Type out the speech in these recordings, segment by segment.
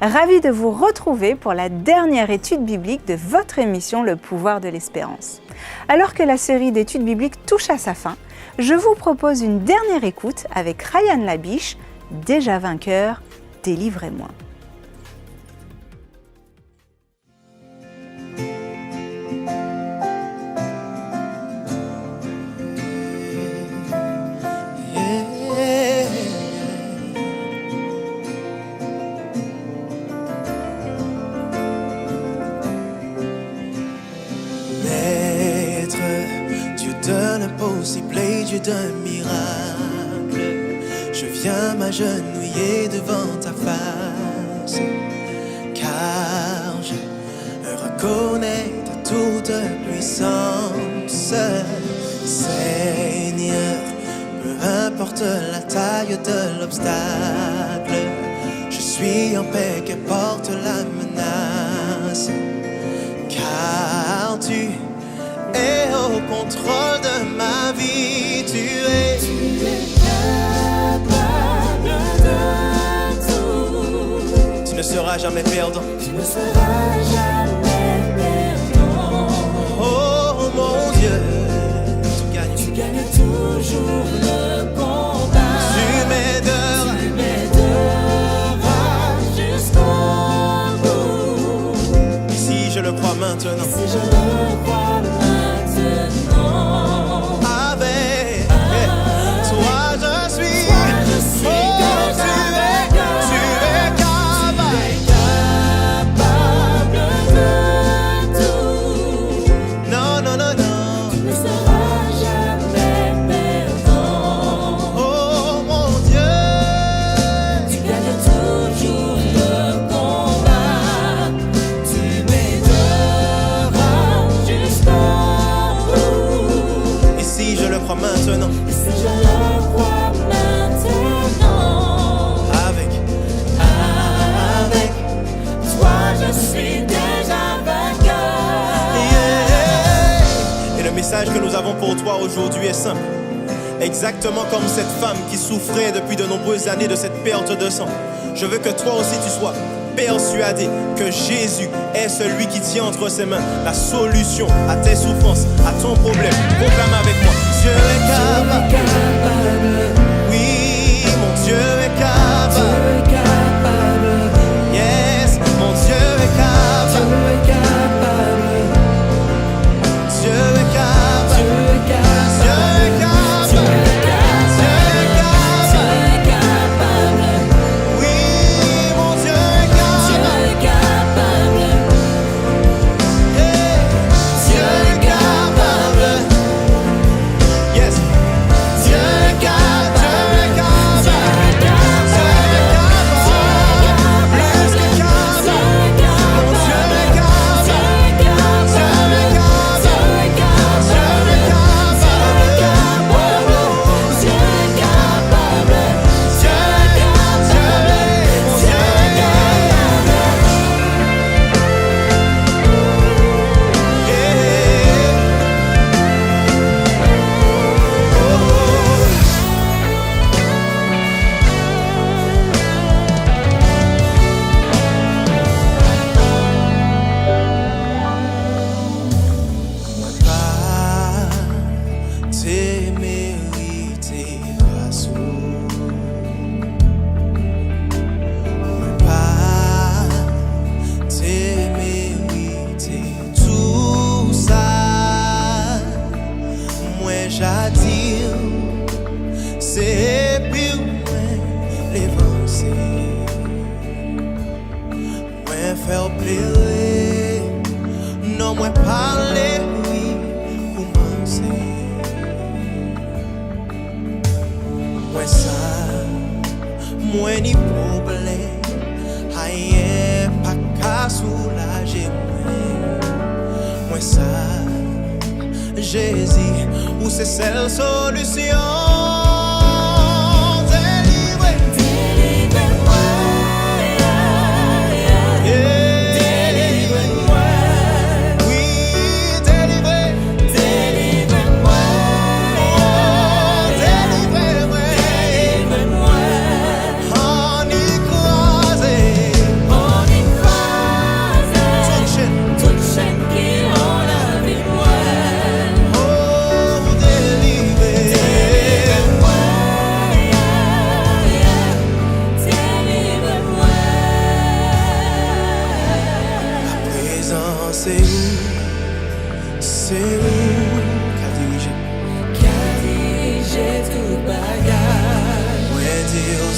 Ravi de vous retrouver pour la dernière étude biblique de votre émission Le pouvoir de l'espérance. Alors que la série d'études bibliques touche à sa fin, je vous propose une dernière écoute avec Ryan Labiche, Déjà vainqueur, délivrez-moi. Dieu d'un miracle, je viens m'agenouiller devant ta face, car je reconnais ta toute puissance, Seigneur. Peu importe la taille de l'obstacle, je suis en paix, qu'importe la menace, car tu es au contrôle de ma vie, tu es capable de tout. Tu ne seras jamais perdant. Tu ne seras jamais perdant. Oh mon Dieu, tu gagnes toujours le combat. Tu m'aideras jusqu'au bout. Si je le crois maintenant. Si je le crois maintenant. Maintenant. Et si je le crois maintenant, avec toi je suis déjà vainqueur. Yeah. Et le message que nous avons pour toi aujourd'hui est simple. Exactement comme cette femme qui souffrait depuis de nombreuses années de cette perte de sang. Je veux que toi aussi tu sois persuadé que Jésus est celui qui tient entre ses mains la solution à tes souffrances, à ton problème. Proclame avec moi. Dieu est capable. Oui, mon Dieu est capable. Yes, mon Dieu est capable. Dieu est capable. Dieu est capable. Oui, mon Dieu est capable. Dieu est capable. Yes. Dieu est capable. Non, moi parler, oui, pour m'enseigner. Moi ça, moi ni problème, rien pas qu'à soulager moi ça, Jésus, ou c'est celle solution. Oh dire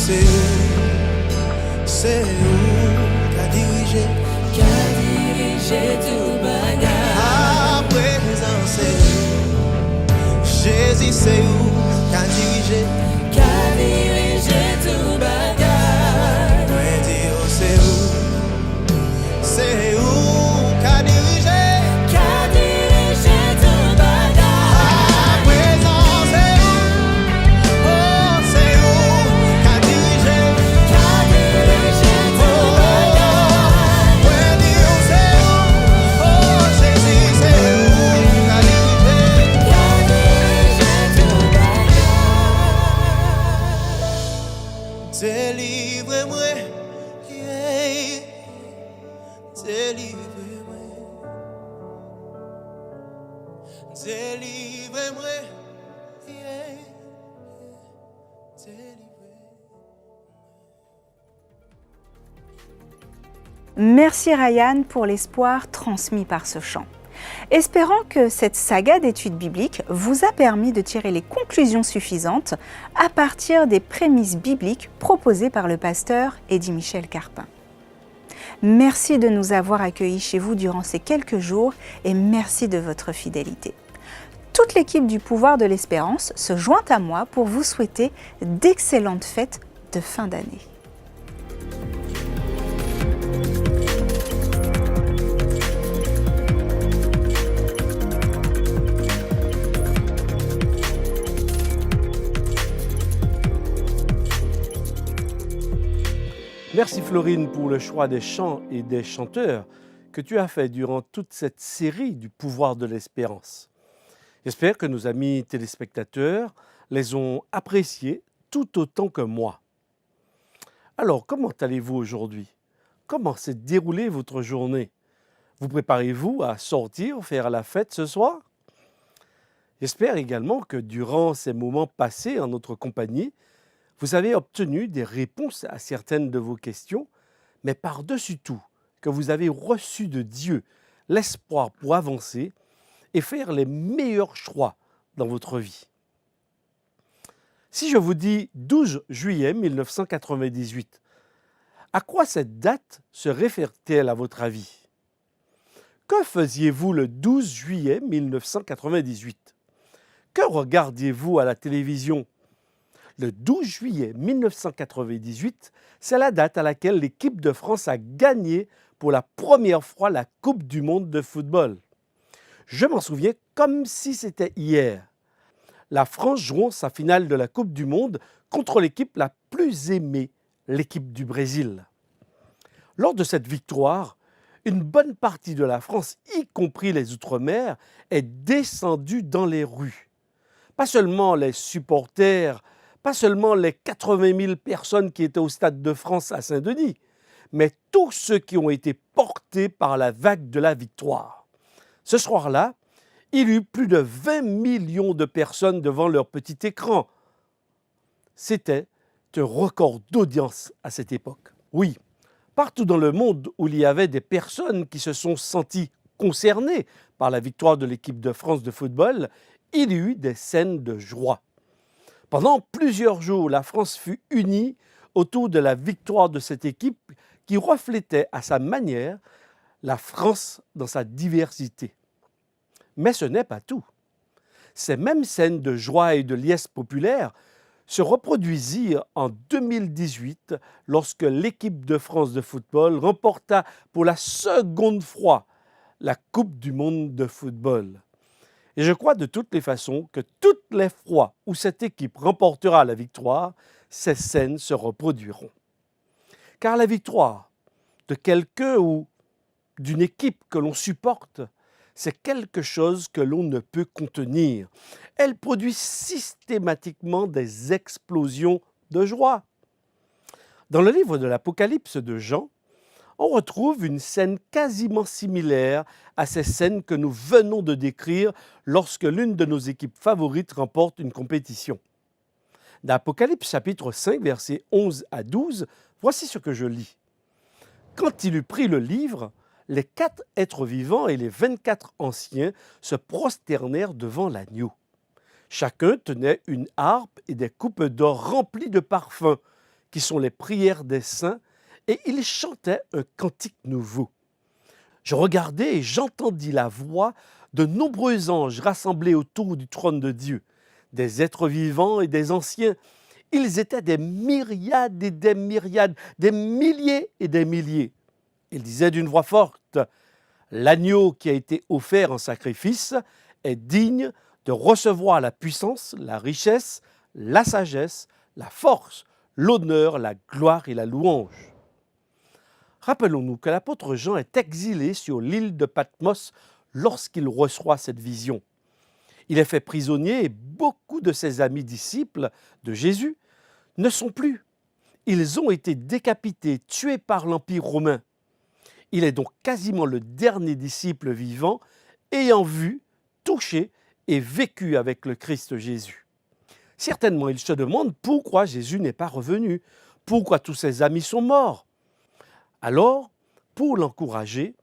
c'est où qu'a dirigé tout bagage. À présent c'est où, Jésus c'est où qu'a dirigé tout bagage. Ouais, dire c'est où qu'a dirigé tout bagage. À présent c'est où, oh c'est où qu'a dirigé tout bagage. Ouais, dire c'est où, oh Jésus c'est où qu'a dirigé tout bagage. Délivrez-moi, yeah. Délivrez-moi, délivrez-moi, yeah. Délivrez-moi. Merci Ryan pour l'espoir transmis par ce chant. Espérant que cette saga d'études bibliques vous a permis de tirer les conclusions suffisantes à partir des prémices bibliques proposées par le pasteur Eddy Michel Carpin. Merci de nous avoir accueillis chez vous durant ces quelques jours et merci de votre fidélité. Toute l'équipe du Pouvoir de l'Espérance se joint à moi pour vous souhaiter d'excellentes fêtes de fin d'année. Merci Florine pour le choix des chants et des chanteurs que tu as fait durant toute cette série du Pouvoir de l'Espérance. J'espère que nos amis téléspectateurs les ont appréciés tout autant que moi. Alors, comment allez-vous aujourd'hui? Comment s'est déroulée votre journée? Vous préparez-vous à sortir, faire la fête ce soir? J'espère également que durant ces moments passés en notre compagnie, vous avez obtenu des réponses à certaines de vos questions, mais par-dessus tout, que vous avez reçu de Dieu l'espoir pour avancer et faire les meilleurs choix dans votre vie. Si je vous dis 12 juillet 1998, à quoi cette date se réfère-t-elle à votre avis? Que faisiez-vous le 12 juillet 1998? Que regardiez-vous à la télévision? Le 12 juillet 1998, c'est la date à laquelle l'équipe de France a gagné pour la première fois la Coupe du monde de football. Je m'en souviens comme si c'était hier. La France jouant sa finale de la Coupe du monde contre l'équipe la plus aimée, l'équipe du Brésil. Lors de cette victoire, une bonne partie de la France, y compris les Outre-mer, est descendue dans les rues. Pas seulement les supporters, pas seulement les 80 000 personnes qui étaient au Stade de France à Saint-Denis, mais tous ceux qui ont été portés par la vague de la victoire. Ce soir-là, il y eut plus de 20 millions de personnes devant leur petit écran. C'était un record d'audience à cette époque. Oui, partout dans le monde où il y avait des personnes qui se sont senties concernées par la victoire de l'équipe de France de football, il y eut des scènes de joie. Pendant plusieurs jours, la France fut unie autour de la victoire de cette équipe qui reflétait à sa manière la France dans sa diversité. Mais ce n'est pas tout. Ces mêmes scènes de joie et de liesse populaire se reproduisirent en 2018 lorsque l'équipe de France de football remporta pour la seconde fois la Coupe du monde de football. Et je crois de toutes les façons que toutes les fois où cette équipe remportera la victoire, ces scènes se reproduiront. Car la victoire de quelqu'un ou d'une équipe que l'on supporte, c'est quelque chose que l'on ne peut contenir. Elle produit systématiquement des explosions de joie. Dans le livre de l'Apocalypse de Jean, on retrouve une scène quasiment similaire à ces scènes que nous venons de décrire lorsque l'une de nos équipes favorites remporte une compétition. Dans Apocalypse chapitre 5, versets 11 à 12, voici ce que je lis. Quand il eut pris le livre, les 4 êtres vivants et les 24 anciens se prosternèrent devant l'agneau. Chacun tenait une harpe et des coupes d'or remplies de parfums, qui sont les prières des saints, et ils chantaient un cantique nouveau. Je regardai et j'entendis la voix de nombreux anges rassemblés autour du trône de Dieu, des êtres vivants et des anciens. Ils étaient des myriades et des myriades, des milliers et des milliers. Ils disaient d'une voix forte, « L'agneau qui a été offert en sacrifice est digne de recevoir la puissance, la richesse, la sagesse, la force, l'honneur, la gloire et la louange. » Rappelons-nous que l'apôtre Jean est exilé sur l'île de Patmos lorsqu'il reçoit cette vision. Il est fait prisonnier et beaucoup de ses amis disciples de Jésus ne sont plus. Ils ont été décapités, tués par l'Empire romain. Il est donc quasiment le dernier disciple vivant ayant vu, touché et vécu avec le Christ Jésus. Certainement, il se demande pourquoi Jésus n'est pas revenu, pourquoi tous ses amis sont morts. Alors, pour l'encourager,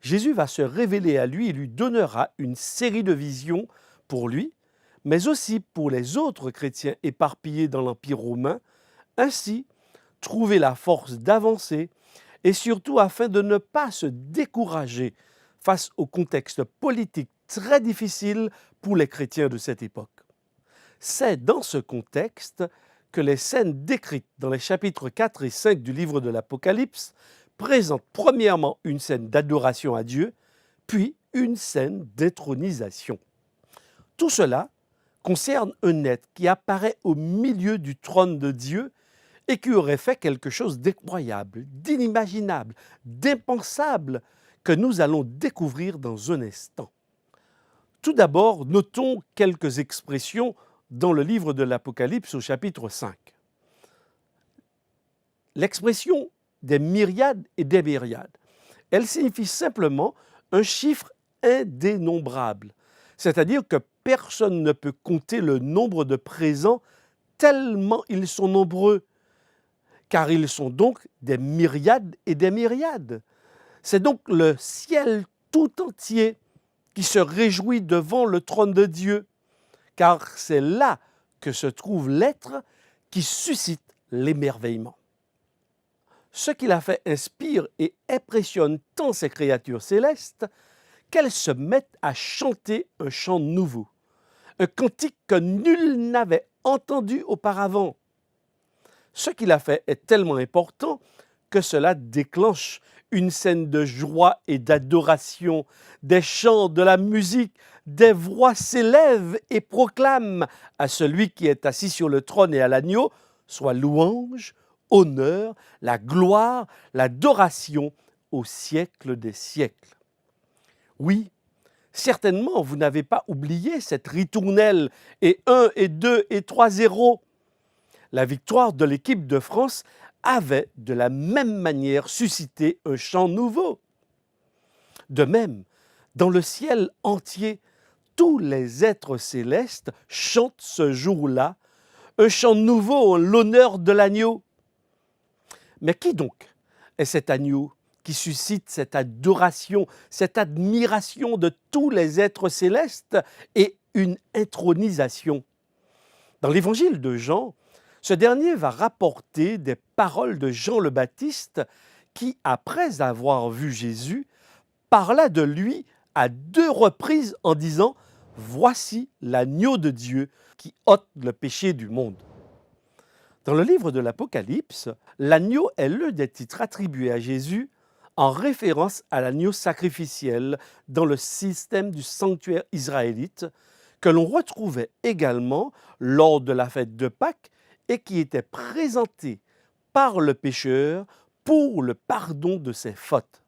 Jésus va se révéler à lui et lui donnera une série de visions pour lui, mais aussi pour les autres chrétiens éparpillés dans l'Empire romain, ainsi trouver la force d'avancer et surtout afin de ne pas se décourager face au contexte politique très difficile pour les chrétiens de cette époque. C'est dans ce contexte que les scènes décrites dans les chapitres 4 et 5 du livre de l'Apocalypse présentent premièrement une scène d'adoration à Dieu, puis une scène d'intronisation. Tout cela concerne un être qui apparaît au milieu du trône de Dieu et qui aurait fait quelque chose d'incroyable, d'inimaginable, d'impensable que nous allons découvrir dans un instant. Tout d'abord, notons quelques expressions dans le livre de l'Apocalypse au chapitre 5. L'expression des myriades et des myriades, elle signifie simplement un chiffre indénombrable, c'est-à-dire que personne ne peut compter le nombre de présents tellement ils sont nombreux, car ils sont donc des myriades et des myriades. C'est donc le ciel tout entier qui se réjouit devant le trône de Dieu, car c'est là que se trouve l'être qui suscite l'émerveillement. Ce qu'il a fait inspire et impressionne tant ces créatures célestes qu'elles se mettent à chanter un chant nouveau, un cantique que nul n'avait entendu auparavant. Ce qu'il a fait est tellement important que cela déclenche une scène de joie et d'adoration, des chants, de la musique, des voix s'élèvent et proclament à celui qui est assis sur le trône et à l'agneau, soit louange, honneur, la gloire, l'adoration au siècle des siècles. Oui, certainement, vous n'avez pas oublié cette ritournelle et 1 et 2 et 3-0. La victoire de l'équipe de France avait de la même manière suscité un chant nouveau. De même, dans le ciel entier, tous les êtres célestes chantent ce jour-là un chant nouveau en l'honneur de l'agneau. Mais qui donc est cet agneau qui suscite cette adoration, cette admiration de tous les êtres célestes et une intronisation? Dans l'évangile de Jean, ce dernier va rapporter des paroles de Jean le Baptiste qui, après avoir vu Jésus, parla de lui à 2 reprises en disant « Voici l'agneau de Dieu qui ôte le péché du monde ». Dans le livre de l'Apocalypse, l'agneau est l'un des titres attribués à Jésus en référence à l'agneau sacrificiel dans le système du sanctuaire israélite que l'on retrouvait également lors de la fête de Pâques et qui était présenté par le pécheur pour le pardon de ses fautes.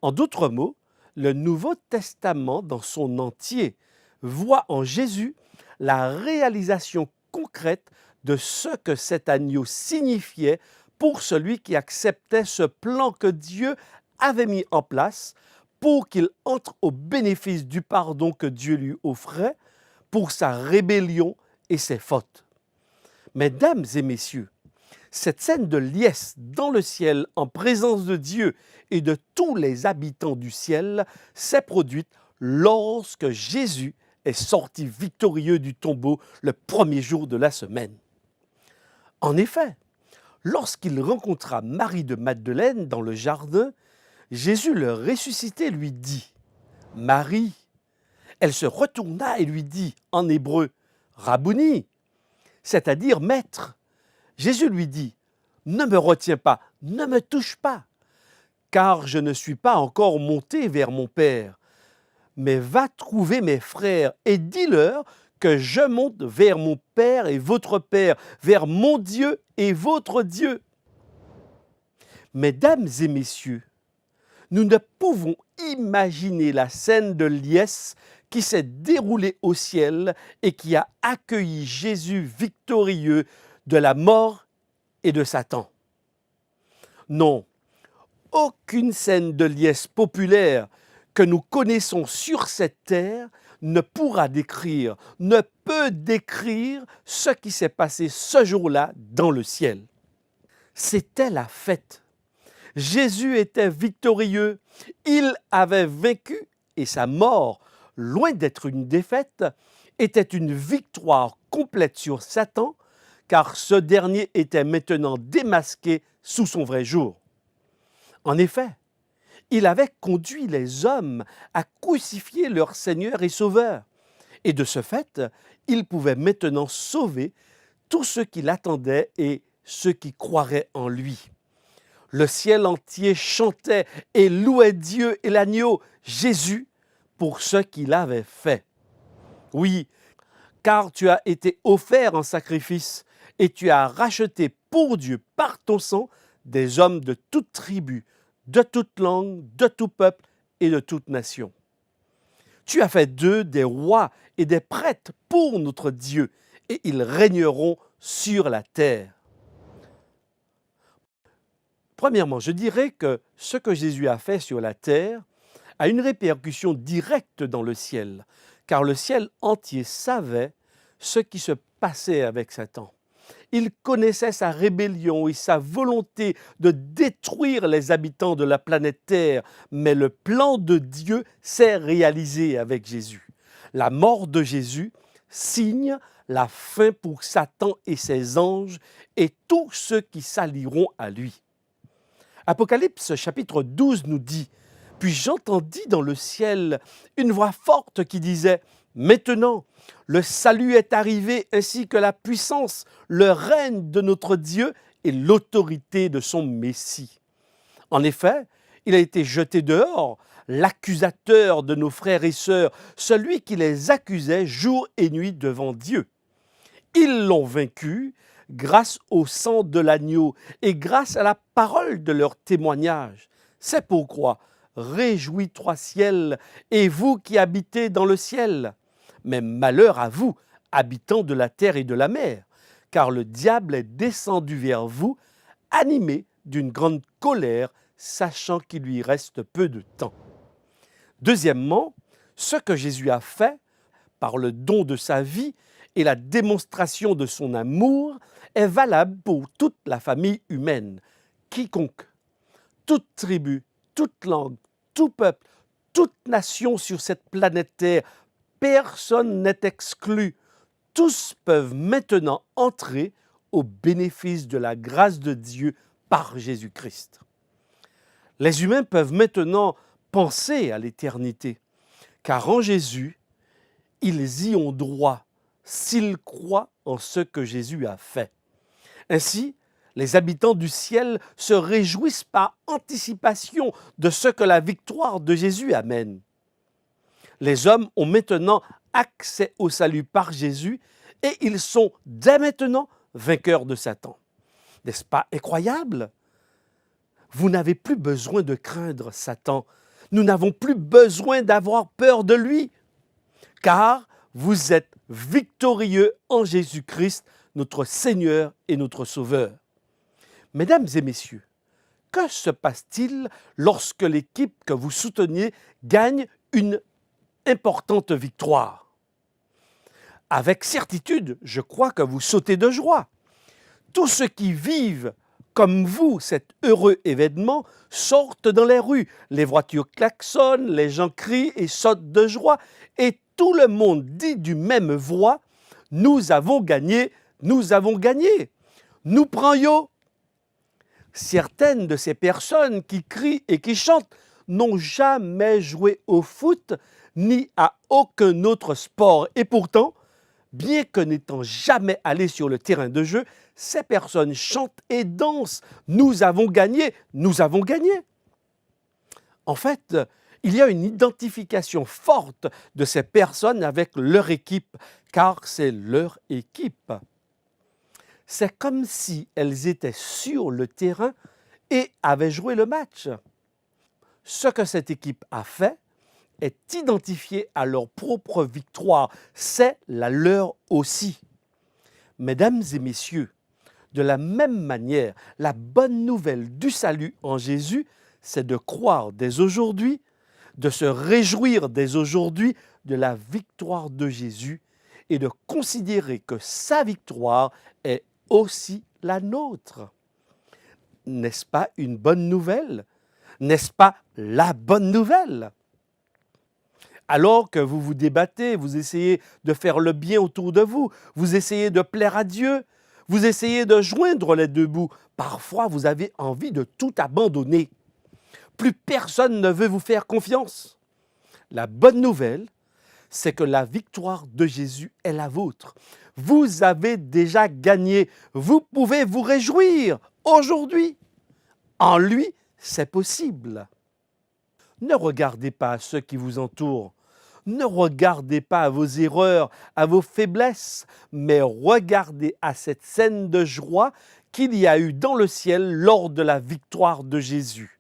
En d'autres mots, le Nouveau Testament dans son entier voit en Jésus la réalisation concrète de ce que cet agneau signifiait pour celui qui acceptait ce plan que Dieu avait mis en place pour qu'il entre au bénéfice du pardon que Dieu lui offrait pour sa rébellion et ses fautes. Mesdames et messieurs, cette scène de liesse dans le ciel en présence de Dieu et de tous les habitants du ciel s'est produite lorsque Jésus est sorti victorieux du tombeau le premier jour de la semaine. En effet, lorsqu'il rencontra Marie de Magdeleine dans le jardin, Jésus le ressuscité lui dit « Marie ». Elle se retourna et lui dit en hébreu « Rabouni », c'est-à-dire « Maître ». Jésus lui dit « Ne me retiens pas, ne me touche pas, car je ne suis pas encore monté vers mon Père. Mais va trouver mes frères et dis-leur que je monte vers mon Père et votre Père, vers mon Dieu et votre Dieu. » Mesdames et messieurs, nous ne pouvons imaginer la scène de liesse qui s'est déroulée au ciel et qui a accueilli Jésus victorieux de la mort et de Satan. Non, aucune scène de liesse populaire que nous connaissons sur cette terre ne pourra décrire, ne peut décrire ce qui s'est passé ce jour-là dans le ciel. C'était la fête. Jésus était victorieux, il avait vaincu et sa mort, loin d'être une défaite, était une victoire complète sur Satan, car ce dernier était maintenant démasqué sous son vrai jour. En effet, il avait conduit les hommes à crucifier leur Seigneur et Sauveur, et de ce fait, il pouvait maintenant sauver tous ceux qui l'attendaient et ceux qui croiraient en lui. Le ciel entier chantait et louait Dieu et l'agneau, Jésus, pour ce qu'il avait fait. Oui, car tu as été offert en sacrifice et tu as racheté pour Dieu par ton sang des hommes de toute tribu, de toute langue, de tout peuple et de toute nation. Tu as fait d'eux des rois et des prêtres pour notre Dieu, et ils régneront sur la terre. Premièrement, je dirais que ce que Jésus a fait sur la terre a une répercussion directe dans le ciel, car le ciel entier savait ce qui se passait avec Satan. Il connaissait sa rébellion et sa volonté de détruire les habitants de la planète Terre, mais le plan de Dieu s'est réalisé avec Jésus. La mort de Jésus signe la fin pour Satan et ses anges et tous ceux qui s'allieront à lui. Apocalypse chapitre 12 nous dit « Puis j'entendis dans le ciel une voix forte qui disait « Maintenant, le salut est arrivé ainsi que la puissance, le règne de notre Dieu et l'autorité de son Messie. » En effet, il a été jeté dehors, l'accusateur de nos frères et sœurs, celui qui les accusait jour et nuit devant Dieu. Ils l'ont vaincu grâce au sang de l'agneau et grâce à la parole de leur témoignage. C'est pourquoi, réjouis-toi ciel, et vous qui habitez dans le ciel. Mais malheur à vous, habitants de la terre et de la mer, car le diable est descendu vers vous, animé d'une grande colère, sachant qu'il lui reste peu de temps. Deuxièmement, ce que Jésus a fait, par le don de sa vie et la démonstration de son amour, est valable pour toute la famille humaine. Quiconque, toute tribu, toute langue, tout peuple, toute nation sur cette planète Terre, personne n'est exclu. Tous peuvent maintenant entrer au bénéfice de la grâce de Dieu par Jésus-Christ. Les humains peuvent maintenant penser à l'éternité, car en Jésus, ils y ont droit s'ils croient en ce que Jésus a fait. Ainsi, les habitants du ciel se réjouissent par anticipation de ce que la victoire de Jésus amène. Les hommes ont maintenant accès au salut par Jésus et ils sont dès maintenant vainqueurs de Satan. N'est-ce pas incroyable? Vous n'avez plus besoin de craindre Satan. Nous n'avons plus besoin d'avoir peur de lui, car vous êtes victorieux en Jésus-Christ, notre Seigneur et notre Sauveur. Mesdames et messieurs, que se passe-t-il lorsque l'équipe que vous souteniez gagne une importante victoire? Avec certitude, je crois que vous sautez de joie. Tous ceux qui vivent comme vous cet heureux événement sortent dans les rues. Les voitures klaxonnent, les gens crient et sautent de joie et tout le monde dit d'une même voix, « Nous avons gagné, nous avons gagné. Nous prenions. » Certaines de ces personnes qui crient et qui chantent n'ont jamais joué au foot ni à aucun autre sport. Et pourtant, bien que n'étant jamais allées sur le terrain de jeu, ces personnes chantent et dansent. Nous avons gagné, nous avons gagné. En fait, il y a une identification forte de ces personnes avec leur équipe, car c'est leur équipe. C'est comme si elles étaient sur le terrain et avaient joué le match. Ce que cette équipe a fait est identifié à leur propre victoire. C'est la leur aussi. Mesdames et messieurs, de la même manière, la bonne nouvelle du salut en Jésus, c'est de croire dès aujourd'hui, de se réjouir dès aujourd'hui de la victoire de Jésus et de considérer que sa victoire est aussi la nôtre. N'est-ce pas une bonne nouvelle? N'est-ce pas la bonne nouvelle? Alors que vous vous débattez, vous essayez de faire le bien autour de vous, vous essayez de plaire à Dieu, vous essayez de joindre les deux bouts. Parfois, vous avez envie de tout abandonner. Plus personne ne veut vous faire confiance. La bonne nouvelle, c'est que la victoire de Jésus est la vôtre. Vous avez déjà gagné. Vous pouvez vous réjouir aujourd'hui. En lui, c'est possible. Ne regardez pas à ceux qui vous entourent. Ne regardez pas à vos erreurs, à vos faiblesses, mais regardez à cette scène de joie qu'il y a eu dans le ciel lors de la victoire de Jésus.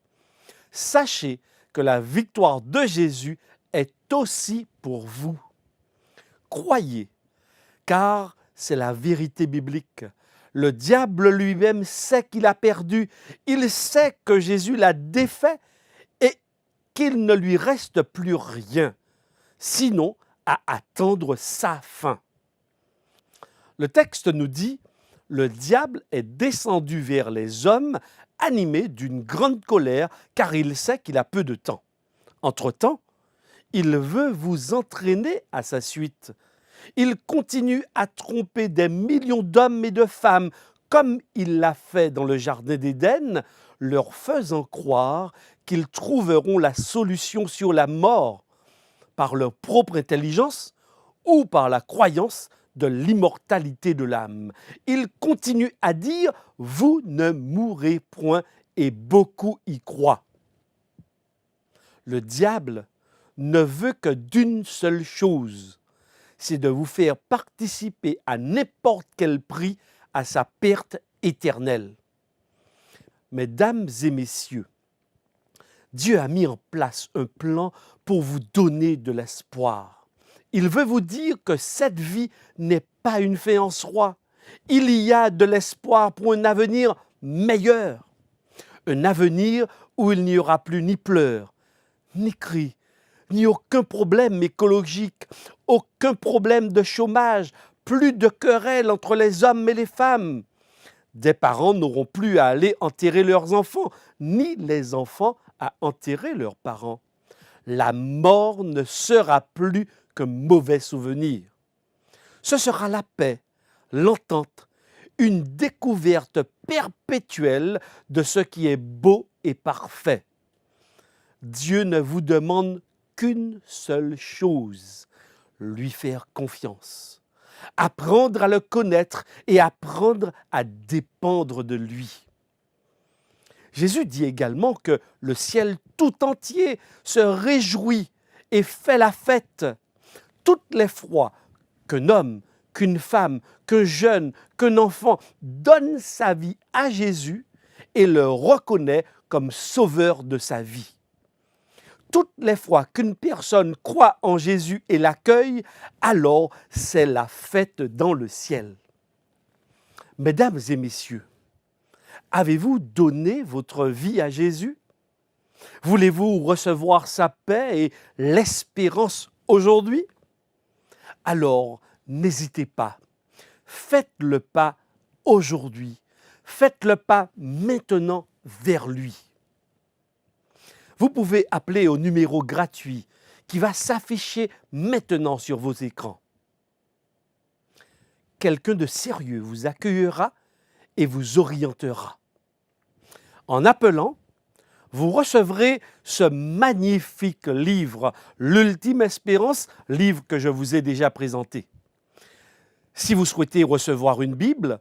Sachez que la victoire de Jésus est aussi pour vous. Croyez, car c'est la vérité biblique. Le diable lui-même sait qu'il a perdu. Il sait que Jésus l'a défait et qu'il ne lui reste plus rien, sinon à attendre sa fin. Le texte nous dit, « Le diable est descendu vers les hommes, animé d'une grande colère, car il sait qu'il a peu de temps. Entre-temps, il veut vous entraîner à sa suite. Il continue à tromper des millions d'hommes et de femmes, comme il l'a fait dans le jardin d'Éden, leur faisant croire qu'ils trouveront la solution sur la mort par leur propre intelligence ou par la croyance de l'immortalité de l'âme. Il continue à dire « Vous ne mourrez point » et beaucoup y croient. Le diable ne veut que d'une seule chose, c'est de vous faire participer à n'importe quel prix à sa perte éternelle. Mesdames et messieurs, Dieu a mis en place un plan pour vous donner de l'espoir. Il veut vous dire que cette vie n'est pas une fin en soi. Il y a de l'espoir pour un avenir meilleur. Un avenir où il n'y aura plus ni pleurs, ni cris, ni aucun problème écologique, aucun problème de chômage, plus de querelles entre les hommes et les femmes. Des parents n'auront plus à aller enterrer leurs enfants, ni les enfants à enterrer leurs parents. La mort ne sera plus qu'un mauvais souvenir. Ce sera la paix, l'entente, une découverte perpétuelle de ce qui est beau et parfait. Dieu ne vous demande qu'une seule chose, lui faire confiance, apprendre à le connaître et apprendre à dépendre de lui. Jésus dit également que le ciel tout entier se réjouit et fait la fête. Toutes les fois qu'un homme, qu'une femme, qu'un jeune, qu'un enfant donne sa vie à Jésus et le reconnaît comme sauveur de sa vie. Toutes les fois qu'une personne croit en Jésus et l'accueille, alors c'est la fête dans le ciel. Mesdames et messieurs, avez-vous donné votre vie à Jésus? Voulez-vous recevoir sa paix et l'espérance aujourd'hui? Alors, n'hésitez pas. Faites le pas aujourd'hui. Faites le pas maintenant vers lui. Vous pouvez appeler au numéro gratuit qui va s'afficher maintenant sur vos écrans. Quelqu'un de sérieux vous accueillera et vous orientera. En appelant, vous recevrez ce magnifique livre, L'Ultime Espérance, livre que je vous ai déjà présenté. Si vous souhaitez recevoir une Bible,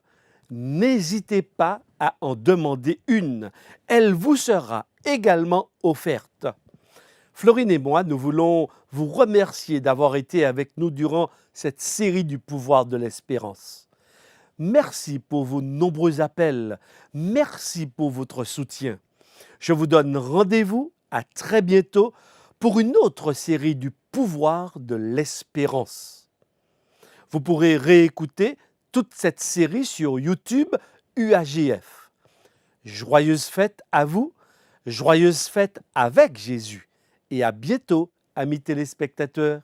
n'hésitez pas à en demander une. Elle vous sera également offerte. Florine et moi, nous voulons vous remercier d'avoir été avec nous durant cette série du pouvoir de l'espérance. Merci pour vos nombreux appels. Merci pour votre soutien. Je vous donne rendez-vous à très bientôt pour une autre série du pouvoir de l'espérance. Vous pourrez réécouter toute cette série sur YouTube UAGF. Joyeuses fêtes à vous, joyeuses fêtes avec Jésus et à bientôt, amis téléspectateurs.